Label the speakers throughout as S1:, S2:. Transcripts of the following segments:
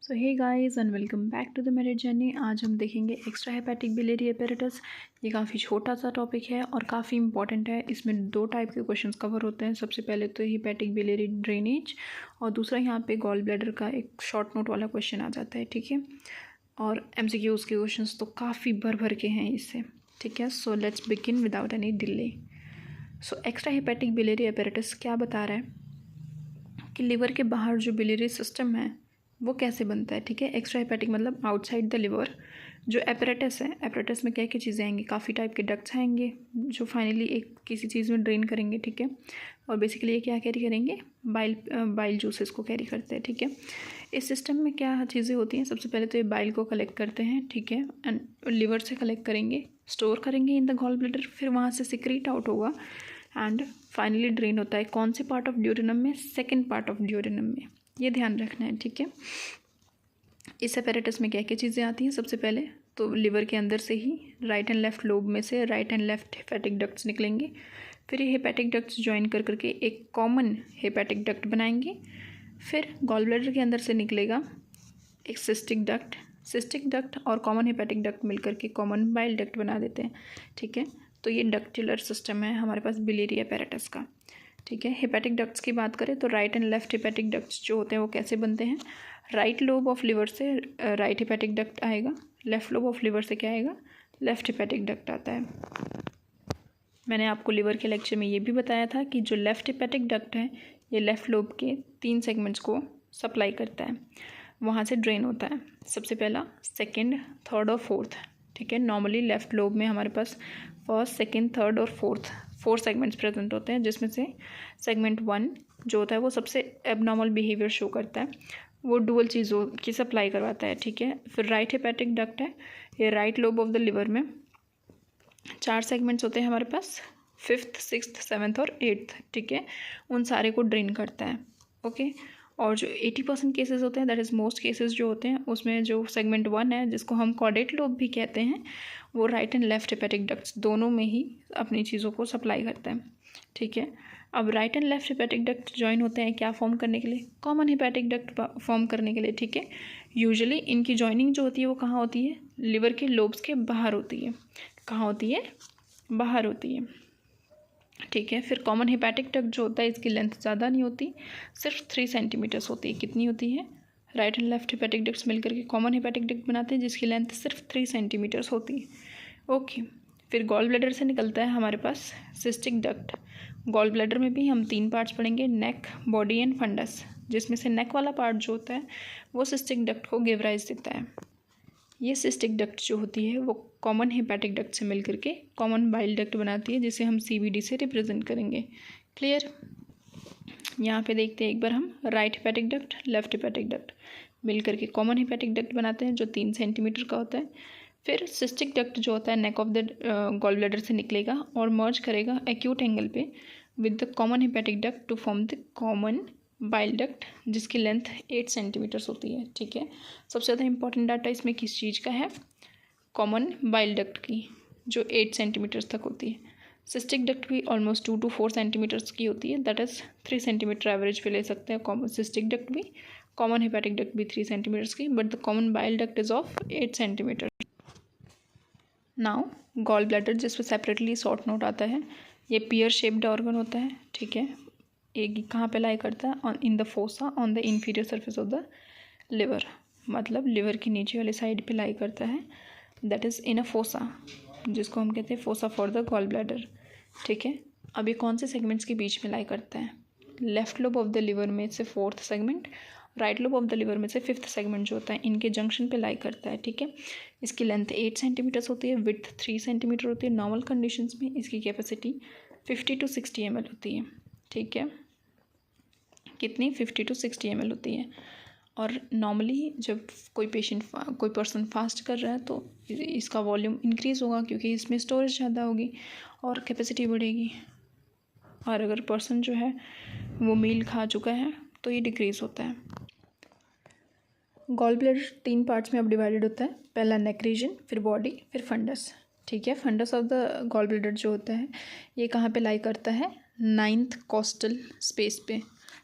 S1: So hey guys and welcome back to the मेरी journey. आज हम देखेंगे एक्स्ट्रा हेपेटिक बिलियरी एपेरेटस। ये काफ़ी छोटा सा टॉपिक है और काफ़ी इंपॉर्टेंट है। इसमें दो टाइप के क्वेश्चंस कवर होते हैं। सबसे पहले तो हेपेटिक बिलियरी ड्रेनेज और दूसरा यहाँ पे गॉल ब्लैडर का एक शॉर्ट नोट वाला क्वेश्चन आ जाता है, ठीक है। और MCQs के क्वेश्चंस तो काफ़ी भर भर के हैं इससे, ठीक है। So let's begin without any delay. So extra hepatic biliary apparatus क्या बता रहा है कि लिवर के बाहर जो बिलियरी सिस्टम है वो कैसे बनता है, ठीक है। एक्स्ट्रा हेपेटिक मतलब आउटसाइड द लिवर जो एपरेटस है, एपरेटस में क्या क्या चीज़ें आएंगी, काफ़ी टाइप के डक्ट्स आएंगे जो फाइनली एक किसी चीज़ में ड्रेन करेंगे, ठीक है। और बेसिकली ये क्या कैरी करेंगे, बाइल जूसेस को कैरी करते हैं, ठीक है। इस सिस्टम में क्या चीज़ें होती हैं, सबसे पहले तो ये बाइल को कलेक्ट करते हैं, ठीक है। एंड लिवर से कलेक्ट करेंगे, स्टोर करेंगे इन द गॉल ब्लैडर, फिर वहाँ से सिक्रीट आउट होगा एंड फाइनली ड्रेन होता है कौन से पार्ट ऑफ ड्यूरेनम में, सेकेंड पार्ट ऑफ ड्यूरेनम में। ये ध्यान रखना है, ठीक है। इस एपेरेटस में क्या क्या चीज़ें आती हैं, सबसे पहले तो लिवर के अंदर से ही राइट एंड लेफ्ट लोब में से right and left hepatic ducts निकलेंगे। फिर ये हेपेटिक डक्ट्स ज्वाइन कर करके एक कॉमन हेपेटिक डक्ट बनाएंगे। फिर गॉल ब्लैडर के अंदर से निकलेगा एक सिस्टिक डक्ट और कॉमन हेपेटिक डक्ट मिलकर के कॉमन बाइल डक्ट बना देते हैं, ठीक है। तो ये डक्टिलर सिस्टम है हमारे पास बिलियरी एपेरेटस का, ठीक है। हेपेटिक डक्ट्स की बात करें तो right and left hepatic ducts जो होते हैं वो कैसे बनते हैं, राइट लोब ऑफ लिवर से राइट हेपेटिक डक्ट आएगा, लेफ्ट लोब ऑफ लिवर से क्या आएगा, लेफ्ट हेपेटिक डक्ट आता है। मैंने आपको लिवर के लेक्चर में ये भी बताया था कि जो लेफ्ट हेपेटिक डक्ट है ये लेफ्ट लोब के 3 सेगमेंट्स को सप्लाई करता है, वहाँ से ड्रेन होता है। सबसे पहला, सेकेंड, थर्ड और फोर्थ, ठीक है। नॉर्मली लेफ्ट लोब में हमारे पास फर्स्ट, सेकेंड, थर्ड और फोर सेगमेंट्स प्रेजेंट होते हैं, जिसमें से सेगमेंट 1 जो होता है वो सबसे एबनॉर्मल बिहेवियर शो करता है, वो डुअल चीज़ों की सप्लाई करवाता है, ठीक है। फिर राइट हेपेटिक डक्ट है, ये right lobe of the liver में 4 सेगमेंट्स होते हैं हमारे पास, 5th, 6th, 7th और 8th, ठीक है। उन सारे को ड्रेन करता है, ओके। और जो 80% केसेस होते हैं, दैट इज़ मोस्ट केसेस जो होते हैं, उसमें जो सेगमेंट 1 है जिसको हम कॉर्डेट लोब भी कहते हैं, वो right and left hepatic ducts दोनों में ही अपनी चीज़ों को सप्लाई करता है, ठीक है। अब right and left hepatic duct join होते हैं क्या फॉर्म करने के लिए, कॉमन हेपेटिक डक्ट फॉर्म करने के लिए, ठीक है। यूजुअली इनकी ज्वाइनिंग जो होती है वो कहाँ होती है, लिवर के लोब्स के बाहर होती है। कहाँ होती है, बाहर होती है, ठीक है। फिर कॉमन हेपेटिक डक्ट जो होता है इसकी लेंथ ज़्यादा नहीं होती, सिर्फ 3 सेंटीमीटर्स होती है। कितनी होती है, right and left hepatic ducts मिलकर के कॉमन हेपेटिक डक्ट बनाते हैं जिसकी लेंथ सिर्फ 3 सेंटीमीटर्स होती है, ओके। फिर गॉल ब्लैडर से निकलता है हमारे पास सिस्टिक डक्ट। गॉल ब्लैडर में भी हम 3 पार्ट्स पढ़ेंगे, नेक, बॉडी एंड फंडस, जिसमें से नेक वाला पार्ट जो होता है वो सिस्टिक डक्ट को गिव राइज देता है। ये सिस्टिक डक्ट जो होती है वो कॉमन हेपेटिक डक्ट से मिलकर के कॉमन बाइल डक्ट बनाती है, जिसे हम CBD से रिप्रेजेंट करेंगे, क्लियर। यहाँ पे देखते हैं एक बार हम, right hepatic duct, left hepatic duct मिलकर के कॉमन हेपेटिक डक्ट बनाते हैं जो 3 सेंटीमीटर का होता है। फिर सिस्टिक डक्ट जो होता है neck of the gall bladder से निकलेगा और मर्ज करेगा एक्यूट एंगल पे with the common hepatic duct to form the common bile duct, जिसकी लेंथ 8 सेंटीमीटर्स होती है, ठीक है। सबसे ज़्यादा इंपॉर्टेंट डाटा इसमें किस चीज़ का है, कॉमन बाइल डक्ट की, जो 8 सेंटीमीटर्स तक होती है। सिस्टिक डक्ट भी ऑलमोस्ट 2 to 4 सेंटीमीटर्स की होती है, दैट इज़ 3 सेंटीमीटर एवरेज पे ले सकते हैं कॉमन सिस्टिक डक्ट भी, कॉमन हेपेटिक डक्ट भी 3 सेंटीमीटर्स की, but the common bile duct is of 8 centimetre. Now gall bladder जिस पर सेपरेटली शॉर्ट नोट आता है, ये पियर शेप्ड ऑर्गन होता है, ठीक है। एक कहाँ पे लाई करता है, in the fossa on the inferior surface of the liver, मतलब लिवर की नीचे वाली साइड पे लाई करता है, that is in a fossa, जिसको हम कहते हैं fossa for the gall bladder, ठीक है। अब ये कौन से सेगमेंट्स के बीच में लाई करता है, left lobe of the liver में से 4th segment, right lobe of the liver में से 5th सेगमेंट जो होता है, इनके जंक्शन पे लाई करता है, ठीक है। इसकी लेंथ 8 सेंटीमीटर्स होती है, विड्थ 3 सेंटीमीटर होती है। नॉर्मल कंडीशंस में इसकी कैपेसिटी 50 to 60 ml होती है, ठीक है। कितनी, 50 to 60 ml होती है। और नॉर्मली जब कोई पर्सन फास्ट कर रहा है तो इसका वॉल्यूम इंक्रीज़ होगा क्योंकि इसमें स्टोरेज ज़्यादा होगी और कैपेसिटी बढ़ेगी। और अगर पर्सन जो है वो मील खा चुका है तो ये डिक्रीज़ होता है। गॉल ब्लैडर 3 पार्ट्स में अब डिवाइडेड होता है, पहला नेक रीजन, फिर बॉडी, फिर फंडस, ठीक है। Fundus of the gall bladder जो होता है ये कहाँ पे लाई करता है, 9th कॉस्टल स्पेस पे,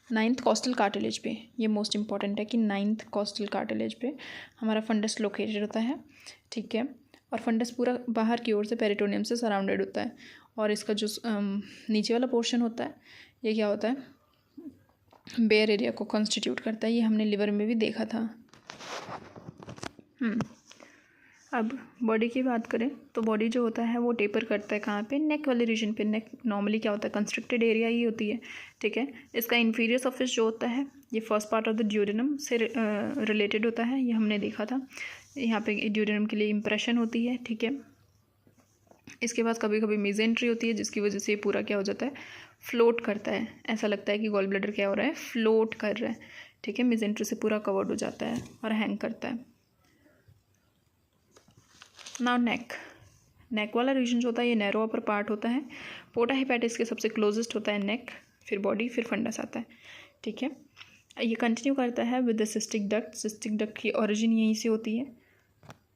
S1: नाइन्थ कॉस्टल कार्टिलेज पे, ये मोस्ट इंपॉर्टेंट है कि नाइन्थ कॉस्टल कार्टिलेज पे हमारा फंडस लोकेटेड होता है, ठीक है। और फंडस पूरा बाहर की ओर से पेरिटोनियम से सराउंडेड होता है, और इसका जो नीचे वाला पोर्शन होता है ये क्या होता है, बेयर एरिया को कॉन्स्टिट्यूट करता है। ये हमने लिवर में भी देखा था। अब बॉडी की बात करें तो बॉडी जो होता है वो टेपर करता है कहाँ पे, नेक वाले रीजन पे। नेक नॉर्मली क्या होता है, कंस्ट्रिक्टेड एरिया ही होती है, ठीक है। इसका इन्फीरियर सरफेस जो होता है ये first part of the duodenum से रिलेटेड होता है, ये हमने देखा था। यहाँ पे ड्यूडेनम के लिए इम्प्रेशन होती है, ठीक है। इसके बाद कभी कभी मेजेंट्री होती है जिसकी वजह से ये पूरा क्या हो जाता है, फ्लोट करता है। ऐसा लगता है कि गॉल ब्लैडर क्या हो रहा है, फ्लोट कर रहा है, ठीक है। मेजेंट्री से पूरा कवर्ड हो जाता है और हैंग करता है। नाउ नेक वाला रीजन जो होता है ये नैरो अपर पार्ट होता है। पोर्टा हेपेटिस के सबसे क्लोजेस्ट होता है नेक, फिर बॉडी, फिर फंडस आता है, ठीक है। ये कंटिन्यू करता है with the cystic duct. Cystic duct की ओरिजिन यहीं से होती है।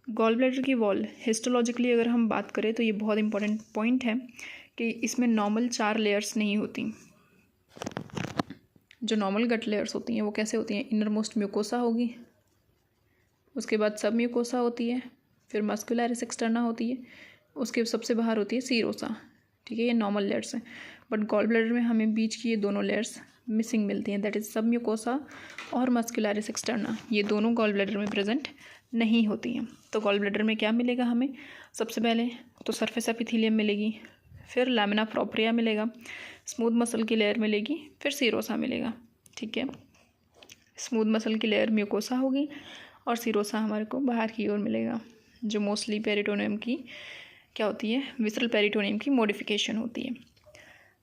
S1: गॉल ब्लैडर की वॉल हिस्टोलॉजिकली अगर हम बात करें तो ये बहुत इंपॉर्टेंट पॉइंट है कि इसमें नॉर्मल 4 लेयर्स नहीं होती। जो नॉर्मल गट लेयर्स होती हैं वो कैसे होती हैं, इनर मोस्ट म्यूकोसा होगी, उसके बाद सब म्यूकोसा होती है, फिर मस्कुलरिस एक्सटर्ना होती है, उसके सबसे बाहर होती है सीरोसा, ठीक है। ये नॉर्मल लेयर्स हैं। बट गॉल ब्लैडर में हमें बीच की ये दोनों लेयर्स मिसिंग मिलती हैं, दैट इज़ सब म्यूकोसा और मस्कुलरिस एक्सटर्ना। ये दोनों गॉल ब्लैडर में प्रेजेंट नहीं होती हैं। तो गॉल ब्लैडर में क्या मिलेगा हमें, सबसे पहले तो सरफेस एपिथेलियम मिलेगी, फिर लैमिना प्रोप्रिया मिलेगा, स्मूथ मसल की लेयर मिलेगी, फिर सीरोसा मिलेगा, ठीक है। स्मूथ मसल की लेयर म्यूकोसा होगी और सीरोसा हमारे को बाहर की ओर मिलेगा, जो मोस्टली पेरिटोनियम की क्या होती है, विसरल पेरिटोनियम की मॉडिफिकेशन होती है।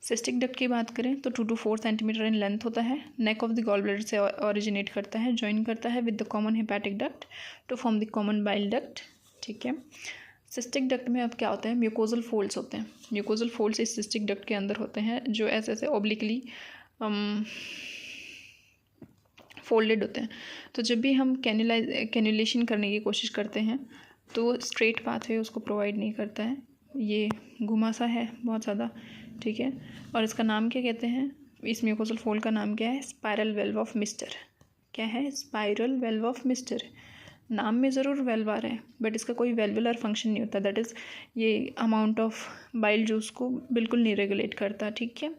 S1: सिस्टिक डक्ट की बात करें तो 2 to 4 सेंटीमीटर इन लेंथ होता है। Neck of the gall bladder से ओरिजिनेट करता है, ज्वाइन करता है with the common hepatic duct to form the common bile duct, ठीक है। सिस्टिक डक्ट में अब क्या होता है, म्यूकोजल फोल्ड्स होते हैं। म्यूकोजल फोल्ड्स इस सिस्टिक डक्ट के अंदर होते हैं, जो ऐसे ऐसे ओब्लिकली फोल्डेड होते हैं। तो जब भी हम कैन्युलेशन करने की कोशिश करते हैं तो स्ट्रेट पाथवे उसको प्रोवाइड नहीं करता है, ये घुमा सा है बहुत ज़्यादा, ठीक है। और इसका नाम क्या कहते हैं, इस म्यूकोसल फोल्ड का नाम क्या है, स्पाइरल वेल्व ऑफ मिस्टर। क्या है, स्पाइरल वेल्व ऑफ मिस्टर। नाम में ज़रूर वेल्व आ रहा है बट इसका कोई वेल्वुलर फंक्शन नहीं होता, दैट इज़ ये अमाउंट ऑफ बाइल जूस को बिल्कुल नहीं रेगुलेट करता, ठीक है।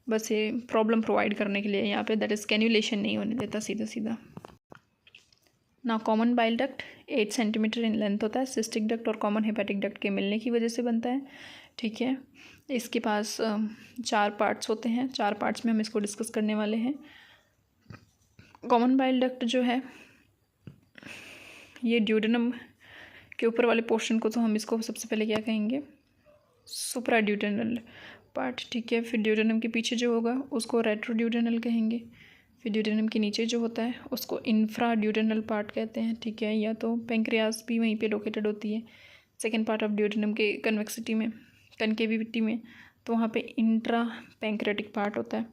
S1: बस ये प्रॉब्लम प्रोवाइड करने के लिए यहाँ पे, दैट इज़ कैन्युलेशन नहीं होने देता सीधा सीधा। ना कॉमन बाइल डक्ट 8 सेंटीमीटर इन लेंथ होता है। सिस्टिक डक्ट और कॉमन हेपेटिक डक्ट के मिलने की वजह से बनता है, ठीक है। इसके पास 4 पार्ट्स होते हैं, 4 पार्ट्स में हम इसको डिस्कस करने वाले हैं। कॉमन बाइल डक्ट जो है ये ड्यूडेनम के ऊपर वाले पोर्शन को, तो हम इसको सबसे पहले क्या कहेंगे, सुप्रा ड्यूडेनल पार्ट, ठीक है। फिर ड्यूडेनम के पीछे जो होगा उसको रेट्रोड्यूडेनल कहेंगे। फिर ड्यूडेनम के नीचे जो होता है उसको इंफ्रा ड्यूडेनल पार्ट कहते हैं, ठीक है। या तो पेंक्रियास भी वहीं पे लोकेटेड होती है सेकेंड पार्ट ऑफ ड्यूडेनम के कन्वेक्सिटी में, कनकेविटी में, तो वहाँ पे इंट्रा पेंक्रेटिक पार्ट होता है,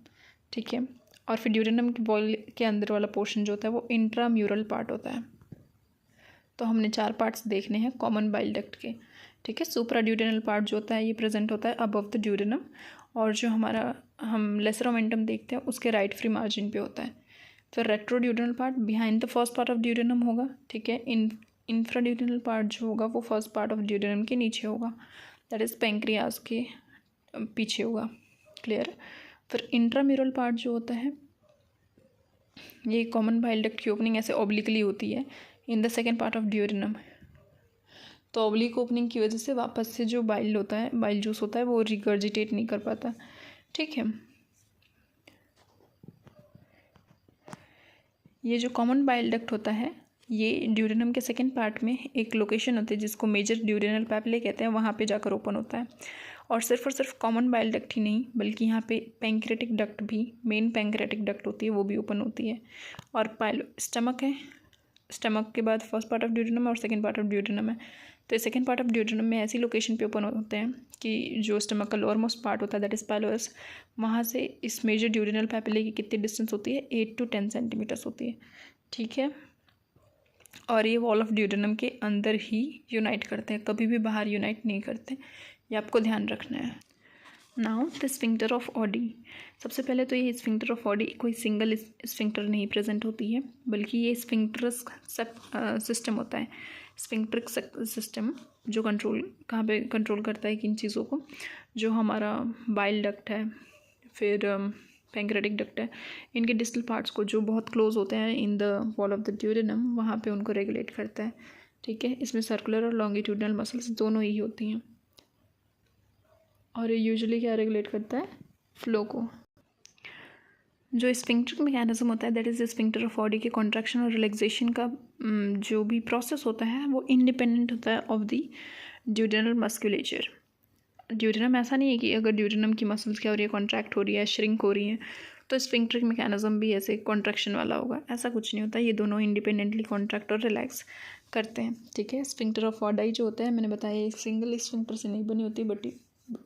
S1: ठीक है। और फिर ड्यूडेनम की बॉल के अंदर वाला पोर्शन जो होता है वो इंट्रा म्यूरल पार्ट होता है। तो हमने 4 पार्ट्स देखने हैं कॉमन बाइल डक्ट के, ठीक है। सुप्रा ड्यूडेनल पार्ट जो होता है ये प्रेजेंट होता है अबव द ड्यूडेनम, और जो हमारा हम लेसर ओमेंटम देखते हैं उसके राइट फ्री मार्जिन पे होता है। फिर retroduodenal part behind the first part of duodenum होगा, ठीक है। इंफ्राड्यूडेनल पार्ट जो होगा वो फर्स्ट पार्ट ऑफ ड्यूडेनम के नीचे होगा, दैट इज़ पेंक्रियास के पीछे होगा, क्लियर। फिर इंट्राम्यूरल पार्ट जो होता है ये कॉमन बाइल डक्ट की ओपनिंग ऐसे ऑब्लिकली होती है in the second part of duodenum. तो ऑब्लिक ओपनिंग की वजह से वापस से जो बाइल होता है, बाइल जूस होता है, वो रिगर्जिटेट नहीं कर पाता, ठीक है। ये जो कॉमन बाइल डक्ट होता है ये ड्यूडेनम के सेकेंड पार्ट में एक लोकेशन होती है जिसको मेजर ड्यूडेनल पैपिले कहते हैं, वहाँ पे जाकर ओपन होता है। और सिर्फ कॉमन बाइल डक्ट ही नहीं बल्कि यहाँ पे पेंक्रेटिक डक्ट भी, मेन पेंक्रेटिक डक्ट होती है वो भी ओपन होती है। और स्टमक है, स्टमक के बाद फर्स्ट पार्ट ऑफ ड्यूडेनम और सेकेंड पार्ट ऑफ ड्यूडेनम है। तो सेकेंड पार्ट ऑफ ड्यूडेनम में ऐसी लोकेशन पे ओपन होते हैं कि जो स्टमक का लोअर मोस्ट पार्ट होता है दैट इज पाइलोरस, वहाँ से इस मेजर ड्यूडेनल पैपिले की कितनी डिस्टेंस होती है, 8 to 10 सेंटीमीटर्स होती है, ठीक है। और ये वॉल ऑफ ड्यूडेनम के अंदर ही यूनाइट करते हैं, कभी भी बाहर यूनाइट नहीं करते, ये आपको ध्यान रखना है। Now the sphincter of Audi. सबसे पहले तो ये स्फिंक्टर ऑफ ऑडी कोई सिंगल स्फिंक्टर नहीं प्रेजेंट होती है, बल्कि ये स्फिंक्टरस सिस्टम होता है। स्फिंक्ट्रिक सिस्टम जो कहाँ पे कंट्रोल करता है किन चीज़ों को, जो हमारा बाइल डक्ट है, फिर पैंक्रेटिक डक्ट है, इनके डिस्टल पार्ट्स को जो बहुत क्लोज होते हैं in the wall of the duodenum, वहाँ पे उनको रेगुलेट करता है। ठीक है, इसमें सर्कुलर और लॉन्गिट्यूडनल मसल्स दोनों ही होती हैं, और ये यूजुअली क्या रेगुलेट करता है, फ्लो को। जो स्फिंक्ट्रिक मैकेनिज्म होता है that is the sphincter of Audi के कॉन्ट्रैक्शन और रिलैक्सेशन का जो भी प्रोसेस होता है वो इंडिपेंडेंट होता है of the duodenal musculature. Duodenum ऐसा नहीं है कि अगर ड्यूडेनम की मसल्स क्या हो रही है, कॉन्ट्रैक्ट हो रही है, श्रिंक हो रही है, तो स्फिंक्ट्रिक मैकेनिज्म भी ऐसे कॉन्ट्रैक्शन वाला होगा, ऐसा कुछ नहीं होता। ये दोनों इंडिपेंडेंटली कॉन्ट्रैक्ट और रिलैक्स करते हैं। ठीक है, स्फिंक्टर ऑफ ऑडी जो होता है, मैंने बताया एक सिंगल स्फिंक्टर से नहीं बनी होती, बट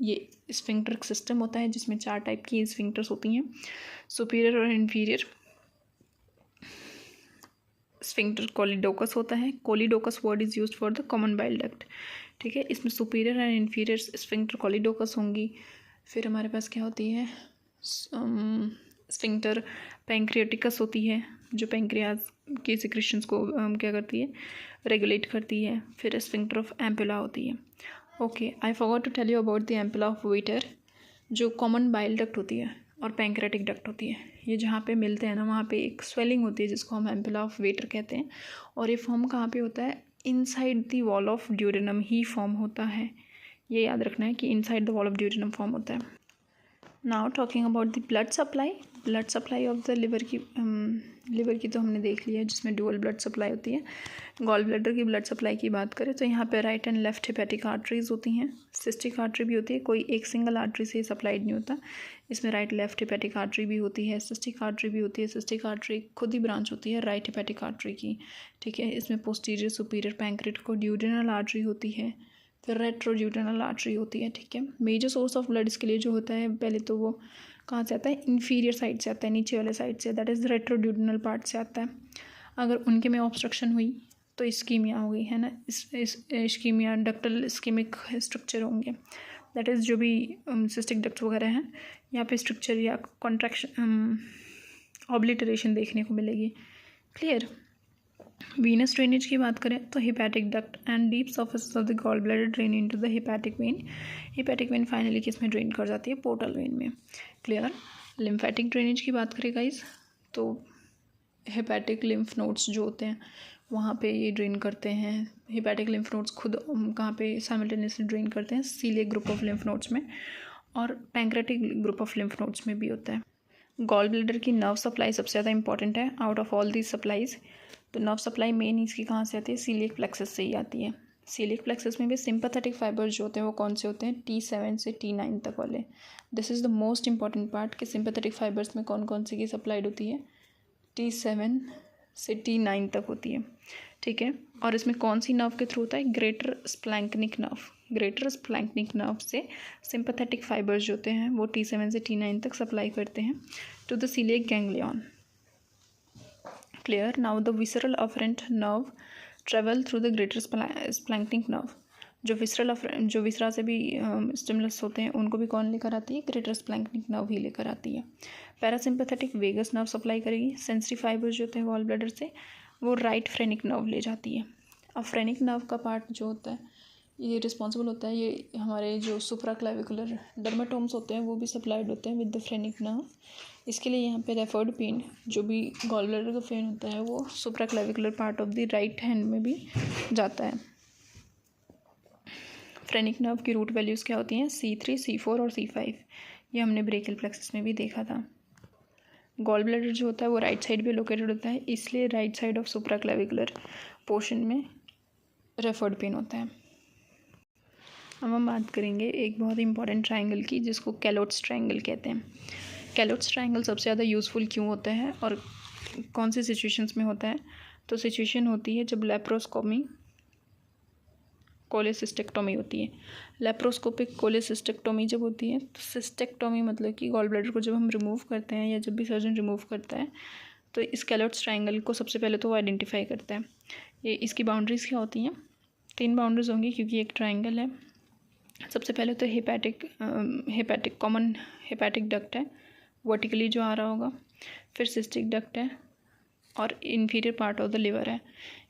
S1: ये स्फिंक्ट्रिक सिस्टम होता है जिसमें 4 टाइप की स्फिंक्टर्स होती हैं, सुपीरियर और इन्फीरियर। स्फिंक्टर कोलिडोकस होता है। Choledochus word is used for the common bile duct. ठीक है, इसमें superior and inferior sphincter choledochus होंगी। फिर हमारे पास क्या होती है, स्फिंक्टर पैंक्रियाटिकस होती है, जो पैंक्रियाज के सिक्रेशंस को क्या करती है, रेगुलेट करती है। फिर स्फिंक्टर ऑफ एम्पुला होती है। Okay, I forgot to tell you about the ampulla of Vater, जो कॉमन बाइल डक्ट होती है और पैंक्रेटिक डक्ट होती है। ये जहाँ पे मिलते हैं ना, वहाँ पे एक स्वेलिंग होती है जिसको हम एम्पुला ऑफ वेटर कहते हैं, और ये फॉर्म कहाँ पे होता है, inside the wall of duodenum he form होता है। ये याद रखना है कि inside the wall of duodenum form होता है। Now talking about the blood supply of the liver की तो हमने देख लिया है, जिसमें डुअल ब्लड सप्लाई होती है। गॉल ब्लैडर की ब्लड सप्लाई की बात करें तो यहाँ पे right and left hepatic arteries होती हैं, सिस्टिक आर्टरी भी होती है, कोई एक सिंगल आर्टरी से सप्लाइड नहीं होता। इसमें राइट लेफ्ट हेपेटिक आर्टरी भी होती है, सिस्टिक आर्टरी भी होती है। सिस्टिक आर्टरी खुद ही ब्रांच होती है राइट हेपेटिक आर्टरी की। ठीक है, इसमें पोस्टीरियर सुपीरियर पैंक्रेटिकोड्यूडेनल आर्टरी होती है, फिर रेट्रोड्यूडेनल आर्टरी होती है। ठीक है, मेजर सोर्स ऑफ ब्लड इसके लिए जो होता है, पहले तो वो कहाँ से आता है, इन्फीरियर साइड से आता है, नीचे वाले साइड से, दैट इज़ रेट्रोड्यूडेनल पार्ट से आता है। अगर उनके में ऑब्स्ट्रक्शन हुई तो इस्कीमिया हो गई है ना, इस इस्कीमिया डक्टल इस्कीमिक स्ट्रक्चर होंगे, दैट इज़ जो भी सिस्टिक डक्ट्स वगैरह हैं, यहाँ पे स्ट्रक्चर या कॉन्ट्रैक्शन ऑब्लिटरेशन देखने को मिलेगी। क्लियर। वीनस ड्रेनेज की बात करें तो hepatic duct and deep surface of the gall bladder drain into the hepatic vein. Hepatic vein finally किस में ड्रेन कर जाती है, पोर्टल वेन में। क्लियर। लिम्फेटिक ड्रेनेज की बात करें गाइस तो हिपैटिक लिम्फ नोड्स जो होते हैं वहाँ पे ये ड्रेन करते हैं। हिपैटिक लिम्फ नोड्स खुद कहाँ पे साइमल्टेनियसली ड्रेन करते हैं, coeliac group of lymph nodes में, और pancreatic group of lymph nodes में भी होता है। गॉल ब्लैडर की नर्व सप्लाई सबसे ज़्यादा इंपॉर्टेंट है out of all these supplies. तो नर्व सप्लाई मेन इसकी कहाँ से आती है, सीलिएक प्लेक्सस से ही आती है। सीलिएक प्लेक्सस में भी सिंपैथेटिक फाइबर्स जो होते हैं वो कौन से होते हैं, T7 से T9 तक वाले। This is the most important part कि सिंपैथेटिक फाइबर्स में कौन कौन सी की सप्लाइड होती है, T7 से T9 तक होती है। ठीक है, और इसमें कौन सी नर्व के थ्रू होता है, greater splanchnic nerve. Greater splanchnic nerve से सिंपैथेटिक फाइबर्स जो होते हैं वो T7 से T9 तक सप्लाई करते हैं to the coeliac ganglion. Clear. Now the visceral afferent nerve travel through the greater splanchnic nerve. जो विसरा से भी स्टिमुलस होते हैं उनको भी कौन लेकर आती है, ग्रेटर स्प्लैंक्निक नर्व ही लेकर आती है। पैरासिम्पैथेटिक वेगस नर्व सप्लाई करेगी। सेंसरी फाइबर्स जो होते हैं गॉल ब्लैडर से वो राइट फ्रेनिक नर्व ले जाती है। अब फ्रेनिक नर्व का पार्ट जो होता है ये रिस्पॉन्सिबल होता है, ये हमारे जो सुप्राक्लेविकुलर डर्मेटोम्स होते हैं वो भी सप्लाइड होते हैं विद द फ्रेनिक नर्व। इसके लिए यहाँ पे रेफर्ड पेन जो भी गॉल ब्लैडर का पेन होता है वो supraclavicular part of the right hand में भी जाता है। फ्रेनिक नर्व की रूट वैल्यूज़ क्या होती हैं, C3, C4 और C5। ये हमने ब्रेकियल प्लेक्सस में भी देखा था। गॉल ब्लैडर जो होता है वो राइट साइड पे लोकेटेड होता है, इसलिए right side of supraclavicular portion में रेफर्ड पेन होता है। अब हम बात करेंगे एक बहुत इंपॉर्टेंट ट्रायंगल की जिसको कैलोट्स ट्रायंगल कहते हैं। कैलोट्स ट्रायंगल सबसे ज़्यादा यूज़फुल क्यों होता है और कौन सी सिचुएशंस में होता है, तो सिचुएशन होती है जब लेप्रोस्कोमी कोलेसिस्टेक्टोमी होती है। लेप्रोस्कोपिक कोलेसिस्टेक्टोमी जब होती है तो सिस्टेक्टोमी मतलब कि गॉल ब्लैडर को जब हम रिमूव करते हैं या जब भी सर्जन रिमूव करता है तो इस कैलोट्स ट्रायंगल को सबसे पहले तो वो आइडेंटिफाई करता है। ये इसकी बाउंड्रीज़ क्या होती हैं, 3 बाउंड्रीज होंगी क्योंकि एक ट्रायंगल है। सबसे पहले तो हेपेटिक कॉमन हेपेटिक डक्ट है, वर्टिकली जो आ रहा होगा। फिर सिस्टिक डक्ट है और inferior part of the liver है।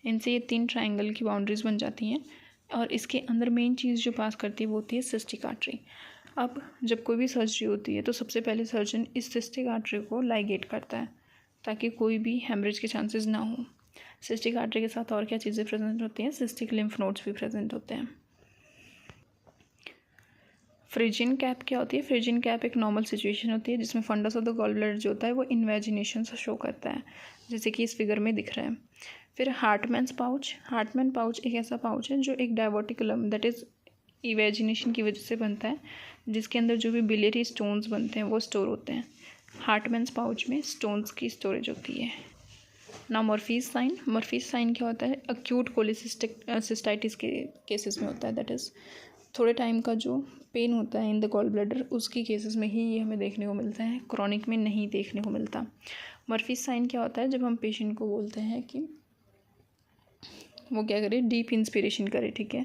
S1: इनसे ये 3 ट्रायंगल की बाउंड्रीज बन जाती हैं और इसके अंदर मेन चीज़ जो पास करती है वो होती है सिस्टिक आर्टरी। अब जब कोई भी सर्जरी होती है तो सबसे पहले सर्जन इस सिस्टिक आर्टरी को लाइगेट करता है ताकि कोई भी हेमरेज के चांसेस ना हो। सिस्टिक आर्टरी के साथ और क्या चीज़ें प्रेजेंट होती हैं, सिस्टिक लिम्फ नोड्स भी प्रेजेंट होते हैं। फ्रिजियन कैप क्या होती है? फ्रिजियन कैप एक नॉर्मल सिचुएशन होती है जिसमें fundus of the gall bladder जो होता है वो इन्वेजिनेशन से शो करता है, जैसे कि इस फिगर में दिख रहा है। फिर हार्टमैन्स पाउच। हार्टमैन पाउच एक ऐसा पाउच है जो एक डायवर्टिकुलम दैट इज़ इवेजिनेशन की वजह से बनता है, जिसके अंदर जो भी बिलियरी स्टोन्स बनते हैं वो स्टोर होते हैं। हार्टमैन्स पाउच में स्टोन्स की स्टोरेज होती है ना। Murphy's sign. मर्फीज साइन क्या होता है? अक्यूट कोलिसिस्टाइटिस के केसेस में होता है, दैट इज़ थोड़े टाइम का जो पेन होता है इन द गॉल ब्लैडर, उसकी केसेस में ही ये हमें देखने को मिलता है, क्रॉनिक में नहीं देखने को मिलता। मर्फीज साइन क्या होता है? जब हम पेशेंट को बोलते हैं कि वो क्या करे, डीप इंस्पिरेशन करे, ठीक है,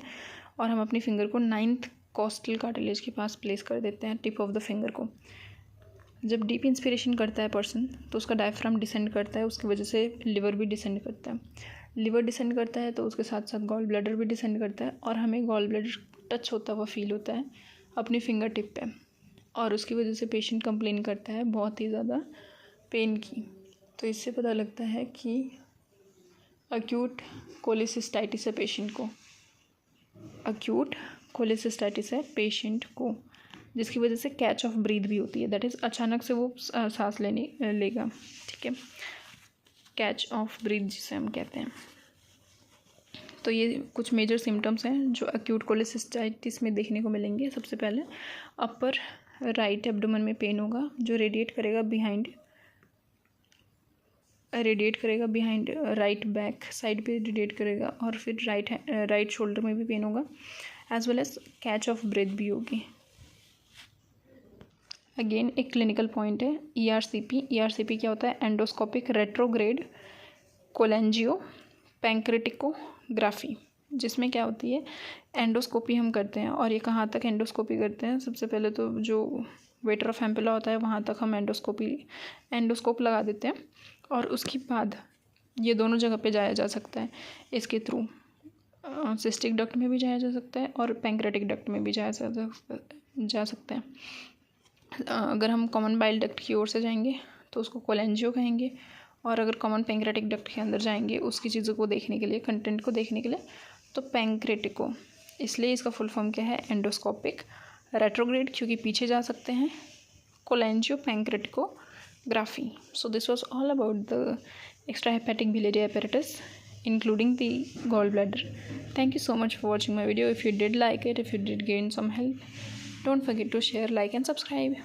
S1: और हम अपनी फिंगर को 9th कॉस्टल कार्टिलेज के पास प्लेस कर देते हैं, टिप ऑफ द फिंगर को। जब डीप इंस्पिरेशन करता है पर्सन तो उसका डायफ्राम डिसेंड करता है, उसकी वजह से लिवर भी डिसेंड करता है। लिवर डिसेंड करता है तो उसके साथ साथ गॉल ब्लैडर भी डिसेंड करता है और हमें गॉल ब्लैडर टच होता हुआ फील होता है अपनी फिंगर टिप पे, और उसकी वजह से पेशेंट कंप्लेन करता है बहुत ही ज़्यादा पेन की। तो इससे पता लगता है कि अक्यूट कोलिसिस्टाइटिस है पेशेंट को, अक्यूट कोलिसिस्टाइटिस है पेशेंट को, जिसकी वजह से कैच ऑफ ब्रीथ भी होती है, दैट इज़ अचानक से वो सांस लेगा, ठीक है, कैच ऑफ ब्रीथ जिसे हम कहते हैं। तो ये कुछ मेजर सिम्टम्स हैं जो एक्यूट कोलिसिस्टाइटिस में देखने को मिलेंगे। सबसे पहले अपर राइट एब्डोमेन में पेन होगा जो रेडिएट करेगा बिहाइंड राइट बैक साइड पे रेडिएट करेगा, और फिर राइट शोल्डर में भी पेन होगा, as well as catch of breath भी होगी। अगेन एक क्लिनिकल पॉइंट है ERCP। ERCP क्या होता है? एंडोस्कोपिक रेट्रोग्रेड कोलेंजियो पैंक्रेटिकोग्राफी, जिसमें क्या होती है, एंडोस्कोपी हम करते हैं। और ये कहाँ तक एंडोस्कोपी करते हैं? सबसे पहले तो जो वेटर ऑफ एम्पुला होता है वहाँ तक हम एंडोस्कोप लगा देते हैं, और उसके बाद ये दोनों जगह पे जाया जा सकता है इसके थ्रू। सिस्टिक डक्ट में भी जाया जा सकता है और पैंक्रेटिक डक्ट में भी जा सकता है। अगर हम कॉमन बाइल डक्ट की ओर से जाएंगे तो उसको कोलेंजियो कहेंगे, और अगर कॉमन पैंक्रेटिक डक्ट के अंदर जाएंगे उसकी चीज़ों को देखने के लिए, कंटेंट को देखने के लिए, तो पैंक्रेटिको। इसलिए इसका फुल फॉर्म क्या है? एंडोस्कोपिक रेट्रोग्रेड, क्योंकि पीछे जा सकते हैं, cholangiopancreatography. So this was all about the extra hepatic biliary apparatus including the gallbladder. Thank you so much for watching my video. If you did like it, if you did gain some help, don't forget to share, like and subscribe.